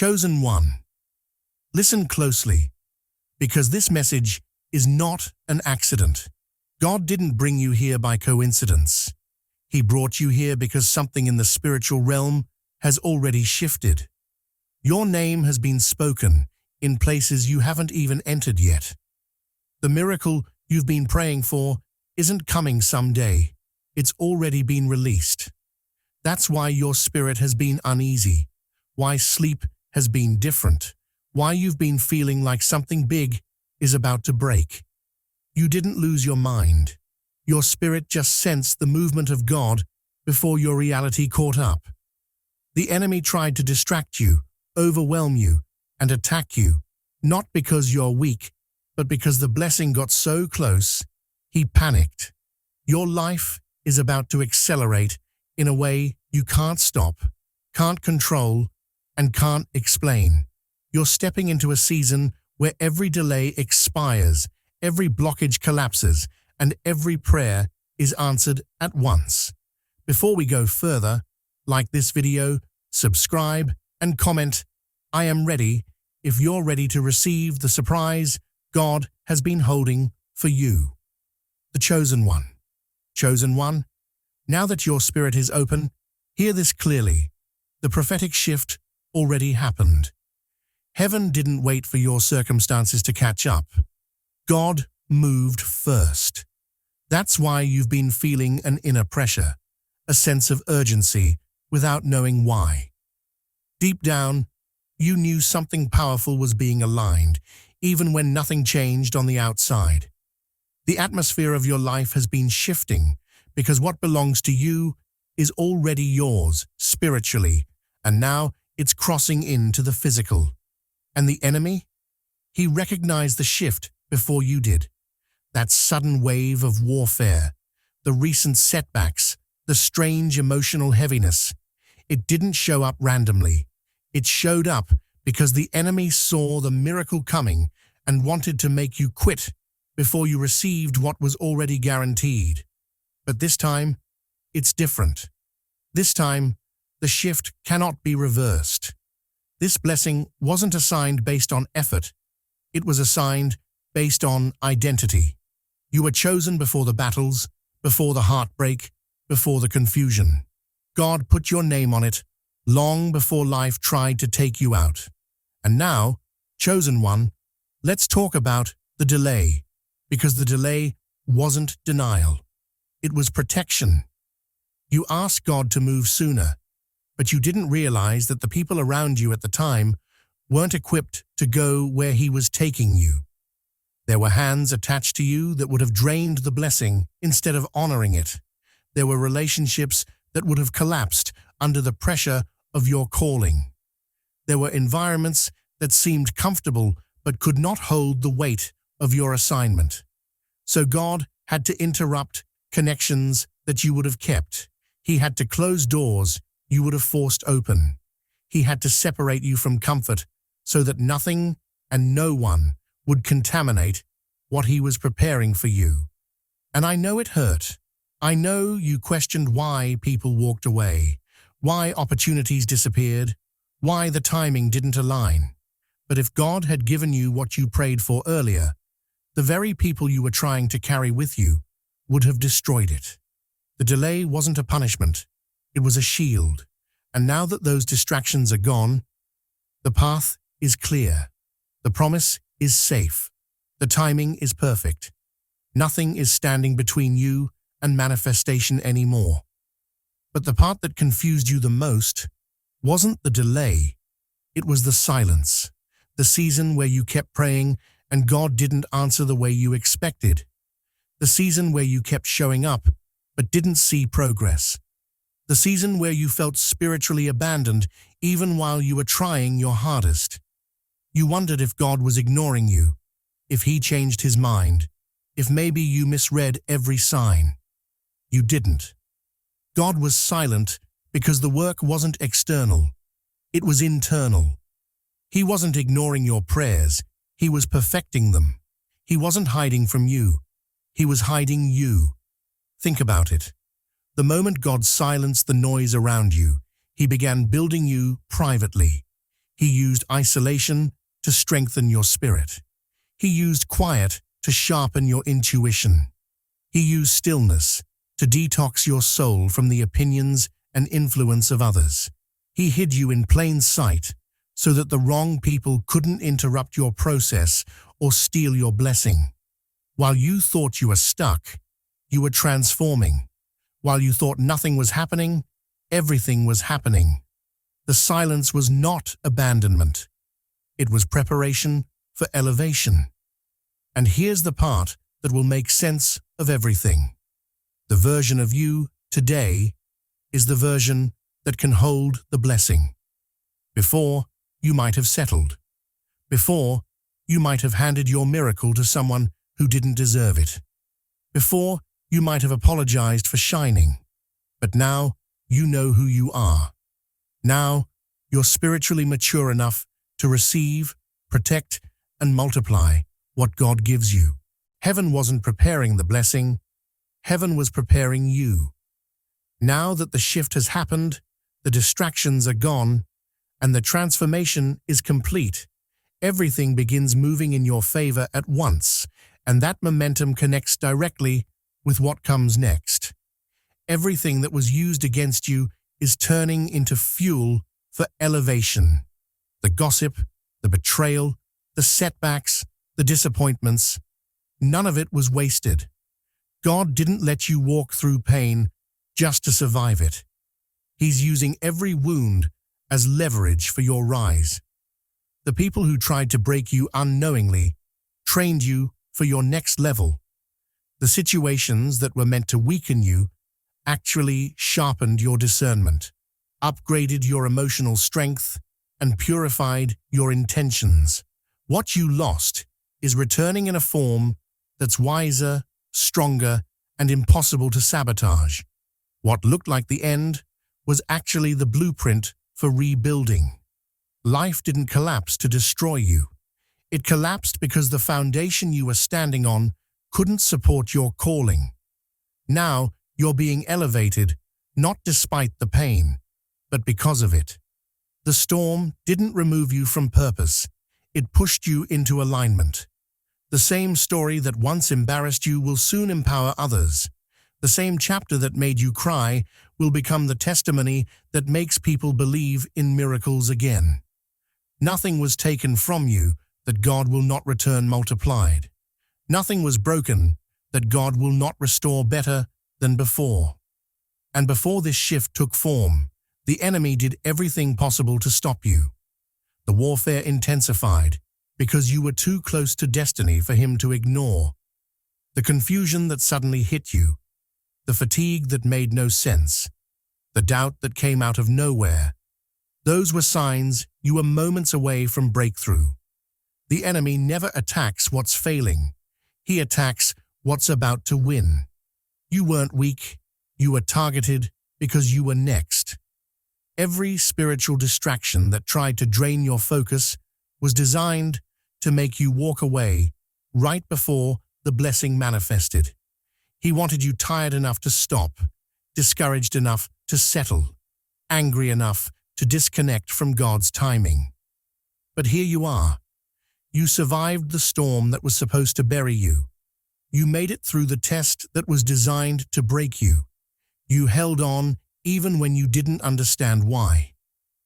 Chosen one. Listen closely, because this message is not an accident. God didn't bring you here by coincidence. He brought you here because something in the spiritual realm has already shifted. Your name has been spoken in places you haven't even entered yet. The miracle you've been praying for isn't coming someday. It's already been released. That's why your spirit has been uneasy, why sleep has been different, why you've been feeling like something big is about to break. You didn't lose your mind. Your spirit just sensed the movement of God before your reality caught up. The enemy tried to distract you, overwhelm you, and attack you, not because you're weak, but because the blessing got so close, he panicked. Your life is about to accelerate in a way you can't stop, can't control, and can't explain. You're stepping into a season where every delay expires, every blockage collapses, and every prayer is answered at once. Before we go further, like this video, subscribe, and comment, I am ready if you're ready to receive the surprise God has been holding for you. The Chosen One. Chosen One, now that your spirit is open, hear this clearly. The prophetic shift already happened. Heaven didn't wait for your circumstances to catch up. God moved first. That's why you've been feeling an inner pressure, a sense of urgency without knowing why. Deep down, you knew something powerful was being aligned, even when nothing changed on the outside. The atmosphere of your life has been shifting because what belongs to you is already yours spiritually, and now it's crossing into the physical. And the enemy? He recognized the shift before you did. That sudden wave of warfare, the recent setbacks, the strange emotional heaviness. It didn't show up randomly. It showed up because the enemy saw the miracle coming and wanted to make you quit before you received what was already guaranteed. But this time, it's different. This time, the shift cannot be reversed. This blessing wasn't assigned based on effort. It was assigned based on identity. You were chosen before the battles, before the heartbreak, before the confusion. God put your name on it long before life tried to take you out. And now, Chosen One, let's talk about the delay, because the delay wasn't denial. It was protection. You asked God to move sooner, but you didn't realize that the people around you at the time weren't equipped to go where He was taking you. There were hands attached to you that would have drained the blessing instead of honoring it. There were relationships that would have collapsed under the pressure of your calling. There were environments that seemed comfortable but could not hold the weight of your assignment. So God had to interrupt connections that you would have kept. He had to close doors you would have forced open. He had to separate you from comfort so that nothing and no one would contaminate what He was preparing for you. And I know it hurt. I know you questioned why people walked away, why opportunities disappeared, why the timing didn't align. But if God had given you what you prayed for earlier, the very people you were trying to carry with you would have destroyed it. The delay wasn't a punishment, it was a shield. And now that those distractions are gone, the path is clear. The promise is safe. The timing is perfect. Nothing is standing between you and manifestation anymore. But the part that confused you the most wasn't the delay. It was the silence, the season where you kept praying and God didn't answer the way you expected. The season where you kept showing up but didn't see progress. The season where you felt spiritually abandoned even while you were trying your hardest. You wondered if God was ignoring you, if He changed His mind, if maybe you misread every sign. You didn't. God was silent because the work wasn't external. It was internal. He wasn't ignoring your prayers. He was perfecting them. He wasn't hiding from you. He was hiding you. Think about it. The moment God silenced the noise around you, He began building you privately. He used isolation to strengthen your spirit. He used quiet to sharpen your intuition. He used stillness to detox your soul from the opinions and influence of others. He hid you in plain sight so that the wrong people couldn't interrupt your process or steal your blessing. While you thought you were stuck, you were transforming. While you thought nothing was happening, everything was happening. The silence was not abandonment. It was preparation for elevation. And here's the part that will make sense of everything. The version of you today is the version that can hold the blessing. Before, you might have settled. Before, you might have handed your miracle to someone who didn't deserve it. Before, you might have apologized for shining. But now, you know who you are. Now, you're spiritually mature enough to receive, protect, and multiply what God gives you. Heaven wasn't preparing the blessing. Heaven was preparing you. Now that the shift has happened, the distractions are gone, and the transformation is complete, everything begins moving in your favor at once, and that momentum connects directly with what comes next. Everything that was used against you is turning into fuel for elevation. The gossip, the betrayal, the setbacks, the disappointments, none of it was wasted. God didn't let you walk through pain just to survive it. He's using every wound as leverage for your rise. The people who tried to break you unknowingly trained you for your next level. The situations that were meant to weaken you actually sharpened your discernment, upgraded your emotional strength, and purified your intentions. What you lost is returning in a form that's wiser, stronger, and impossible to sabotage. What looked like the end was actually the blueprint for rebuilding. Life didn't collapse to destroy you. It collapsed because the foundation you were standing on couldn't support your calling. Now, you're being elevated, not despite the pain, but because of it. The storm didn't remove you from purpose. It pushed you into alignment. The same story that once embarrassed you will soon empower others. The same chapter that made you cry will become the testimony that makes people believe in miracles again. Nothing was taken from you that God will not return multiplied. Nothing was broken that God will not restore better than before. And before this shift took form, the enemy did everything possible to stop you. The warfare intensified because you were too close to destiny for him to ignore. The confusion that suddenly hit you, the fatigue that made no sense, the doubt that came out of nowhere, those were signs you were moments away from breakthrough. The enemy never attacks what's failing. He attacks what's about to win. You weren't weak. You were targeted because you were next. Every spiritual distraction that tried to drain your focus was designed to make you walk away right before the blessing manifested. He wanted you tired enough to stop, discouraged enough to settle, angry enough to disconnect from God's timing. But here you are. You survived the storm that was supposed to bury you. You made it through the test that was designed to break you. You held on even when you didn't understand why.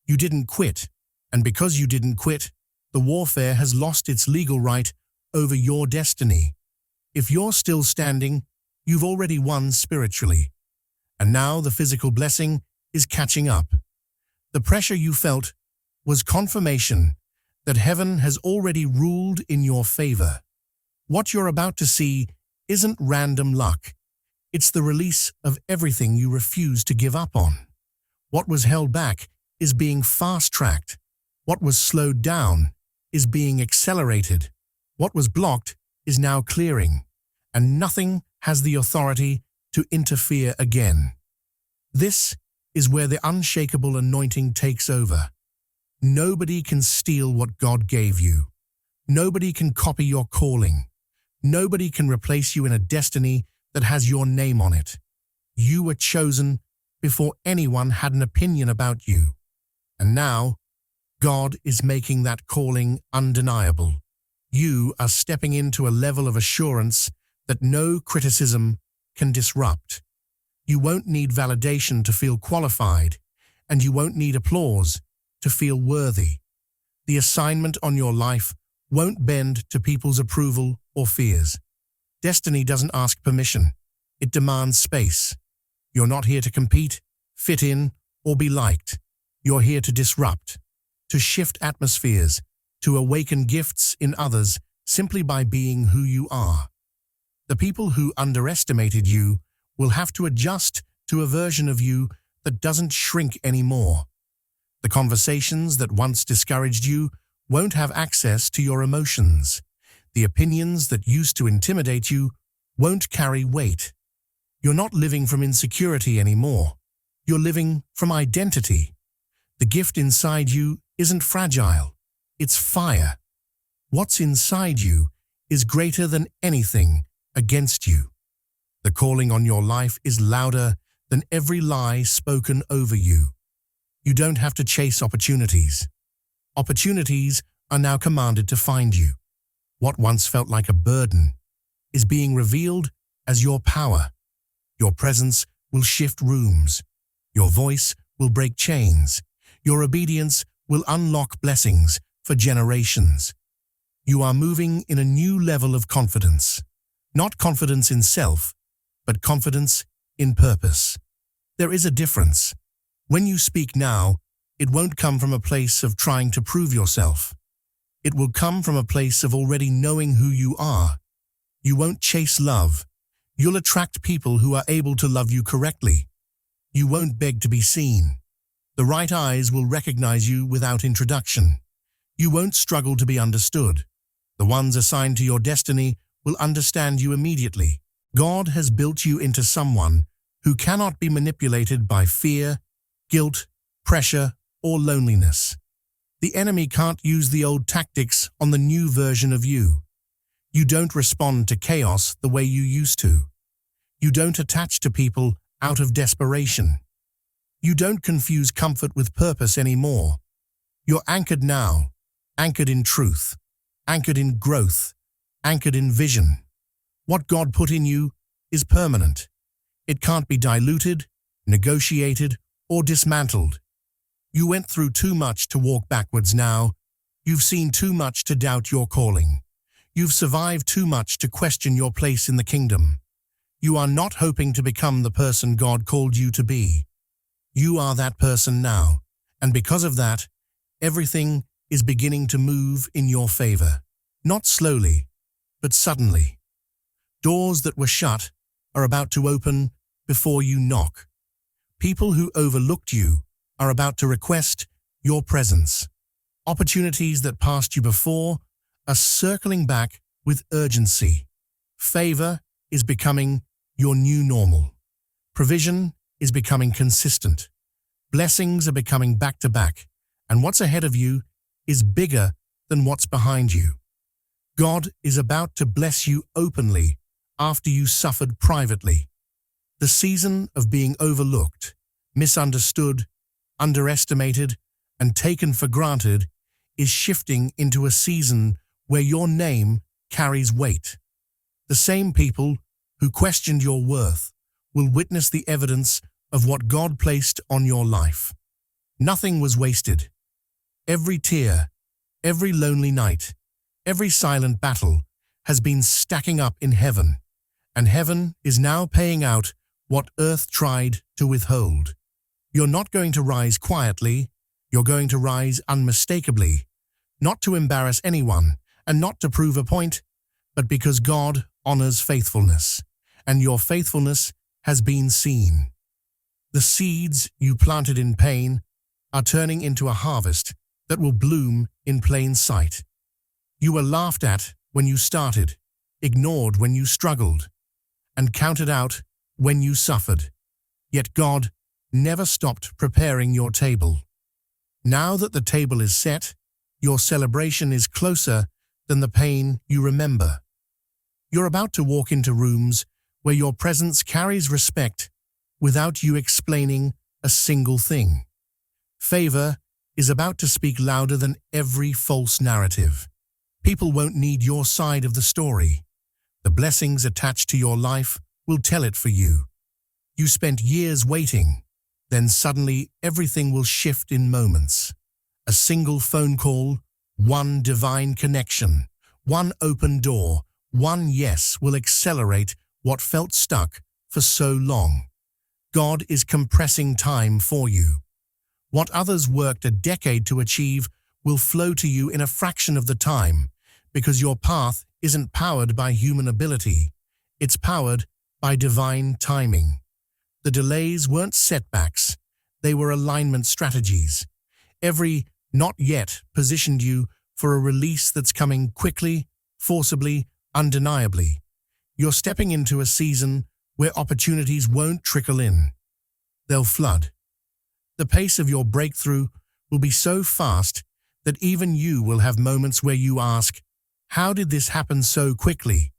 You didn't quit, and because you didn't quit, the warfare has lost its legal right over your destiny. If you're still standing, you've already won spiritually. And now the physical blessing is catching up. The pressure you felt was confirmation that heaven has already ruled in your favor. What you're about to see isn't random luck. It's the release of everything you refused to give up on. What was held back is being fast-tracked. What was slowed down is being accelerated. What was blocked is now clearing, and nothing has the authority to interfere again. This is where the unshakable anointing takes over. Nobody can steal what God gave you. Nobody can copy your calling. Nobody can replace you in a destiny that has your name on it. You were chosen before anyone had an opinion about you. And now, God is making that calling undeniable. You are stepping into a level of assurance that no criticism can disrupt. You won't need validation to feel qualified, and you won't need applause to feel worthy. The assignment on your life won't bend to people's approval or fears. Destiny doesn't ask permission. It demands space. You're not here to compete, fit in, or be liked. You're here to disrupt, to shift atmospheres, to awaken gifts in others simply by being who you are. The people who underestimated you will have to adjust to a version of you that doesn't shrink anymore. The conversations that once discouraged you won't have access to your emotions. The opinions that used to intimidate you won't carry weight. You're not living from insecurity anymore. You're living from identity. The gift inside you isn't fragile. It's fire. What's inside you is greater than anything against you. The calling on your life is louder than every lie spoken over you. You don't have to chase opportunities. Opportunities are now commanded to find you. What once felt like a burden is being revealed as your power. Your presence will shift rooms. Your voice will break chains. Your obedience will unlock blessings for generations. You are moving in a new level of confidence. Not confidence in self, but confidence in purpose. There is a difference. When you speak now, it won't come from a place of trying to prove yourself. It will come from a place of already knowing who you are. You won't chase love. You'll attract people who are able to love you correctly. You won't beg to be seen. The right eyes will recognize you without introduction. You won't struggle to be understood. The ones assigned to your destiny will understand you immediately. God has built you into someone who cannot be manipulated by fear, guilt, pressure, or loneliness. The enemy can't use the old tactics on the new version of you. You don't respond to chaos the way you used to. You don't attach to people out of desperation. You don't confuse comfort with purpose anymore. You're anchored now, anchored in truth, anchored in growth, anchored in vision. What God put in you is permanent. It can't be diluted, negotiated, or dismantled. You went through too much to walk backwards now. You've seen too much to doubt your calling. You've survived too much to question your place in the kingdom. You are not hoping to become the person God called you to be. You are that person now, and because of that, everything is beginning to move in your favor. Not slowly, but suddenly. Doors that were shut are about to open before you knock. People who overlooked you are about to request your presence. Opportunities that passed you before are circling back with urgency. Favor is becoming your new normal. Provision is becoming consistent. Blessings are becoming back-to-back, and what's ahead of you is bigger than what's behind you. God is about to bless you openly after you suffered privately. The season of being overlooked, misunderstood, underestimated, and taken for granted is shifting into a season where your name carries weight. The same people who questioned your worth will witness the evidence of what God placed on your life. Nothing was wasted. Every tear, every lonely night, every silent battle has been stacking up in heaven, and heaven is now paying out what earth tried to withhold. You're not going to rise quietly, you're going to rise unmistakably, not to embarrass anyone and not to prove a point, but because God honors faithfulness, and your faithfulness has been seen. The seeds you planted in pain are turning into a harvest that will bloom in plain sight. You were laughed at when you started, ignored when you struggled, and counted out when you suffered. Yet God never stopped preparing your table. Now that the table is set, your celebration is closer than the pain you remember. You're about to walk into rooms where your presence carries respect without you explaining a single thing. Favor is about to speak louder than every false narrative. People won't need your side of the story. The blessings attached to your life will tell it for you. You spent years waiting, then suddenly everything will shift in moments. A single phone call, one divine connection, one open door, one yes will accelerate what felt stuck for so long. God is compressing time for you. What others worked a decade to achieve will flow to you in a fraction of the time, because your path isn't powered by human ability. It's powered by divine timing. The delays weren't setbacks, they were alignment strategies. Every "not yet" positioned you for a release that's coming quickly, forcibly, undeniably. You're stepping into a season where opportunities won't trickle in. They'll flood. The pace of your breakthrough will be so fast that even you will have moments where you ask, "How did this happen so quickly?"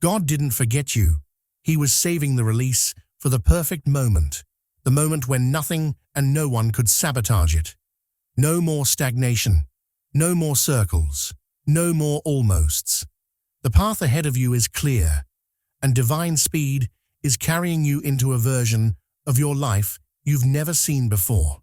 God didn't forget you. He was saving the release for the perfect moment, the moment when nothing and no one could sabotage it. No more stagnation, no more circles, no more almosts. The path ahead of you is clear, and divine speed is carrying you into a version of your life you've never seen before.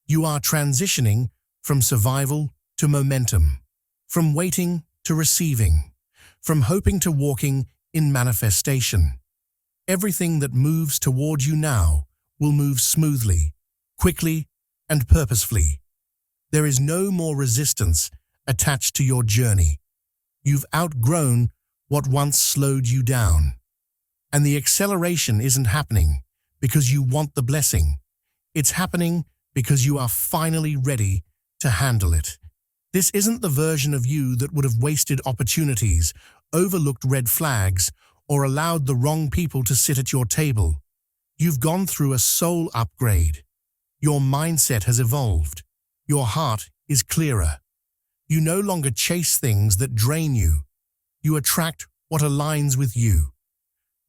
You are transitioning from survival to momentum, from waiting to receiving, from hoping to walking in manifestation. Everything that moves toward you now will move smoothly, quickly, and purposefully. There is no more resistance attached to your journey. You've outgrown what once slowed you down. And the acceleration isn't happening because you want the blessing. It's happening because you are finally ready to handle it. This isn't the version of you that would have wasted opportunities, overlooked red flags, or allowed the wrong people to sit at your table. You've gone through a soul upgrade. Your mindset has evolved. Your heart is clearer. You no longer chase things that drain you. You attract what aligns with you.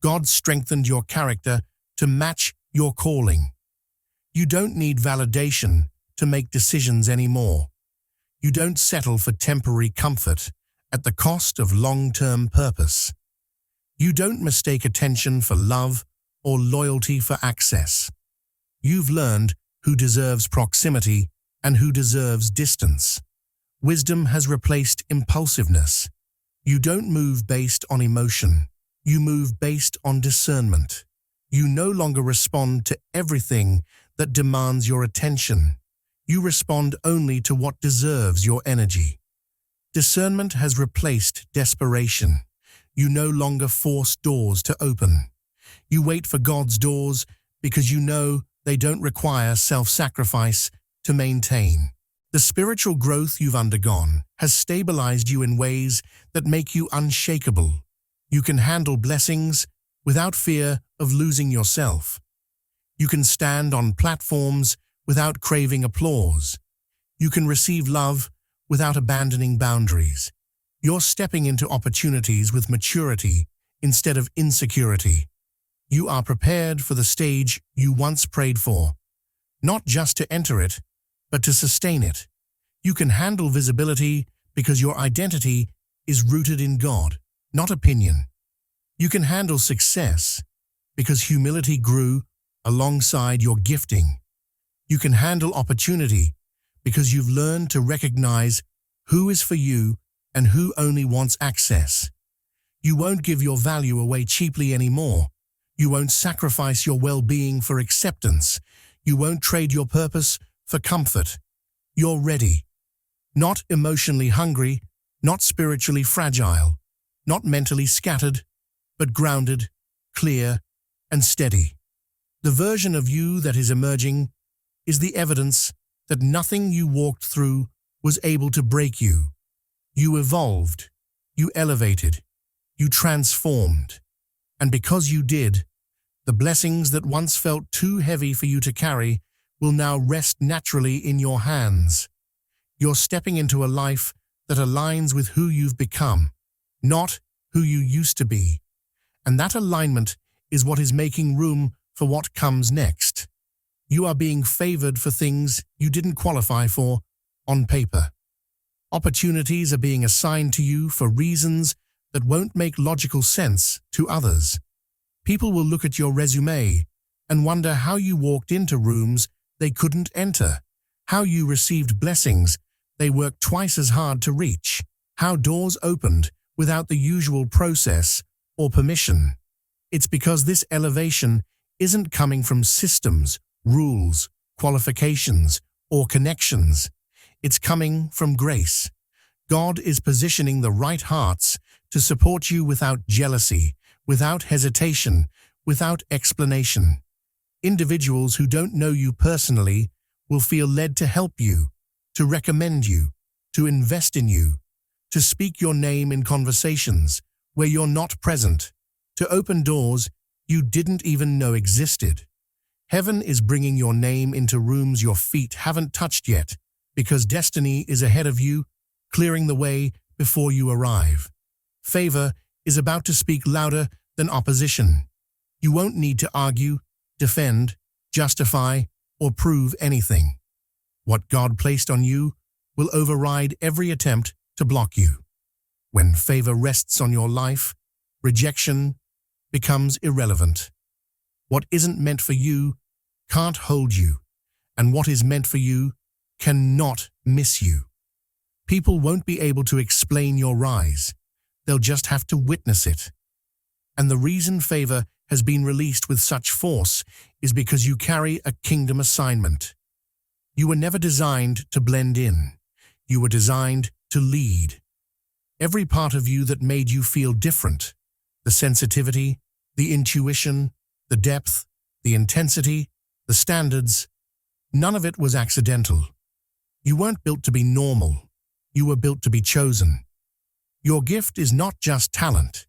God strengthened your character to match your calling. You don't need validation to make decisions anymore. You don't settle for temporary comfort at the cost of long-term purpose. You don't mistake attention for love or loyalty for access. You've learned who deserves proximity and who deserves distance. Wisdom has replaced impulsiveness. You don't move based on emotion. You move based on discernment. You no longer respond to everything that demands your attention. You respond only to what deserves your energy. Discernment has replaced desperation. You no longer force doors to open. You wait for God's doors because you know they don't require self-sacrifice to maintain. The spiritual growth you've undergone has stabilized you in ways that make you unshakable. You can handle blessings without fear of losing yourself. You can stand on platforms without craving applause. You can receive love without abandoning boundaries. You're stepping into opportunities with maturity instead of insecurity. You are prepared for the stage you once prayed for, not just to enter it, but to sustain it. You can handle visibility because your identity is rooted in God, not opinion. You can handle success because humility grew alongside your gifting. You can handle opportunity because you've learned to recognize who is for you and who only wants access. You won't give your value away cheaply anymore. You won't sacrifice your well-being for acceptance. You won't trade your purpose for comfort. You're ready. Not emotionally hungry, not spiritually fragile, not mentally scattered, but grounded, clear, and steady. The version of you that is emerging is the evidence that nothing you walked through was able to break you. You evolved, you elevated, you transformed. And because you did, the blessings that once felt too heavy for you to carry will now rest naturally in your hands. You're stepping into a life that aligns with who you've become, not who you used to be. And that alignment is what is making room for what comes next. You are being favored for things you didn't qualify for on paper. Opportunities are being assigned to you for reasons that won't make logical sense to others. People will look at your resume and wonder how you walked into rooms they couldn't enter, how you received blessings they worked twice as hard to reach, how doors opened without the usual process or permission. It's because this elevation isn't coming from systems, rules, qualifications, or connections. It's coming from grace. God is positioning the right hearts to support you without jealousy, without hesitation, without explanation. Individuals who don't know you personally will feel led to help you, to recommend you, to invest in you, to speak your name in conversations where you're not present, to open doors you didn't even know existed. Heaven is bringing your name into rooms your feet haven't touched yet, because destiny is ahead of you, clearing the way before you arrive. Favor is about to speak louder than opposition. You won't need to argue, defend, justify, or prove anything. What God placed on you will override every attempt to block you. When favor rests on your life, rejection becomes irrelevant. What isn't meant for you can't hold you, and what is meant for you cannot miss you. People won't be able to explain your rise. They'll just have to witness it. And the reason favor has been released with such force is because you carry a kingdom assignment. You were never designed to blend in. You were designed to lead. Every part of you that made you feel different, the sensitivity, the intuition, the depth, the intensity, the standards, none of it was accidental. You weren't built to be normal. You were built to be chosen. Your gift is not just talent.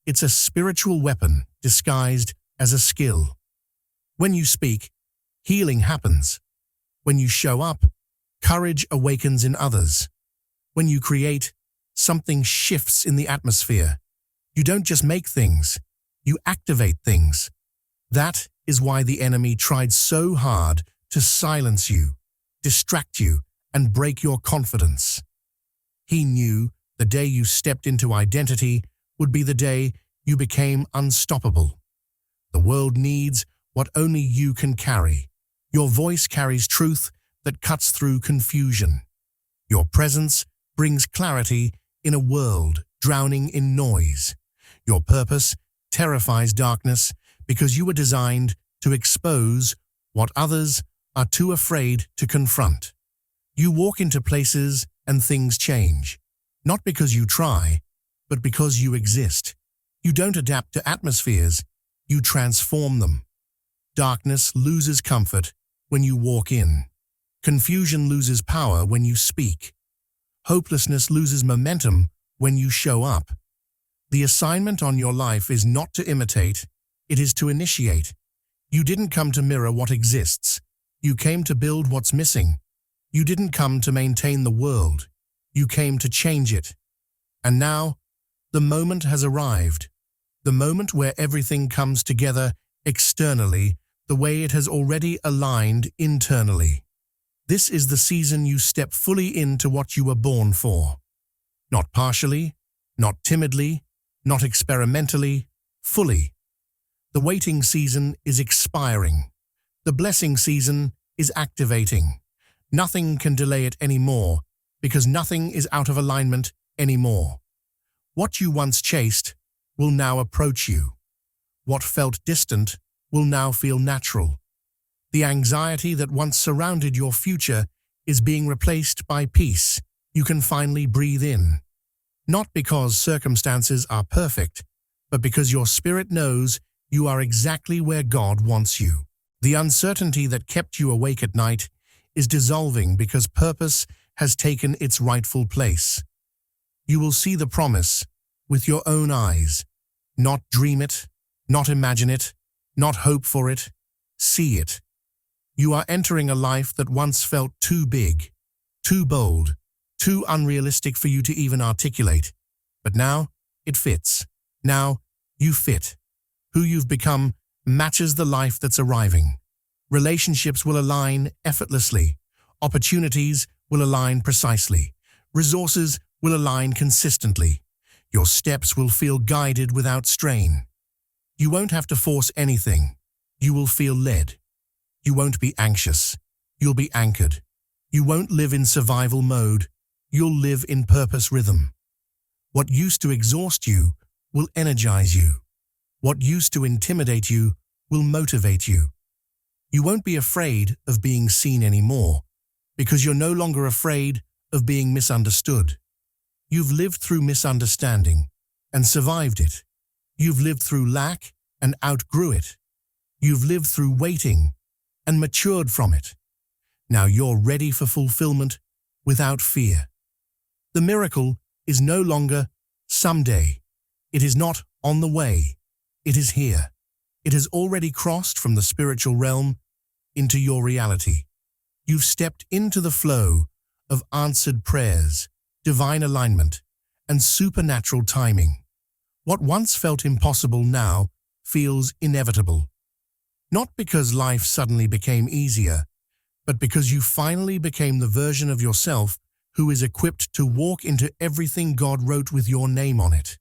It's a spiritual weapon disguised as a skill. When you speak, healing happens. When you show up, courage awakens in others. When you create, something shifts in the atmosphere. You don't just make things, you activate things. That is why the enemy tried so hard to silence you, distract you, and break your confidence. He knew the day you stepped into identity would be the day you became unstoppable. The world needs what only you can carry. Your voice carries truth that cuts through confusion. Your presence brings clarity in a world drowning in noise. Your purpose terrifies darkness because you were designed to expose what others are too afraid to confront. You walk into places and things change, not because you try, but because you exist. You don't adapt to atmospheres, you transform them. Darkness loses comfort when you walk in. Confusion loses power when you speak. Hopelessness loses momentum when you show up. The assignment on your life is not to imitate, it is to initiate. You didn't come to mirror what exists. You came to build what's missing. You didn't come to maintain the world. You came to change it. And now, the moment has arrived. The moment where everything comes together externally the way it has already aligned internally. This is the season you step fully into what you were born for. Not partially, not timidly, not experimentally, fully. The waiting season is expiring. The blessing season is activating. Nothing can delay it anymore because nothing is out of alignment anymore. What you once chased will now approach you. What felt distant will now feel natural. The anxiety that once surrounded your future is being replaced by peace you can finally breathe in. Not because circumstances are perfect, but because your spirit knows you are exactly where God wants you. The uncertainty that kept you awake at night is dissolving because purpose has taken its rightful place. You will see the promise with your own eyes. Not dream it, not imagine it, not hope for it. See it. You are entering a life that once felt too big, too bold, too unrealistic for you to even articulate. But now, it fits. Now, you fit. Who you've become matches the life that's arriving. Relationships will align effortlessly. Opportunities will align precisely. Resources will align consistently. Your steps will feel guided without strain. You won't have to force anything. You will feel led. You won't be anxious. You'll be anchored. You won't live in survival mode. You'll live in purpose rhythm. What used to exhaust you will energize you. What used to intimidate you will motivate you. You won't be afraid of being seen anymore because you're no longer afraid of being misunderstood. You've lived through misunderstanding and survived it. You've lived through lack and outgrew it. You've lived through waiting and matured from it. Now you're ready for fulfillment without fear. The miracle is no longer someday. It is not on the way. It is here. It has already crossed from the spiritual realm into your reality. You've stepped into the flow of answered prayers, divine alignment, and supernatural timing. What once felt impossible now feels inevitable. Not because life suddenly became easier, but because you finally became the version of yourself who is equipped to walk into everything God wrote with your name on it.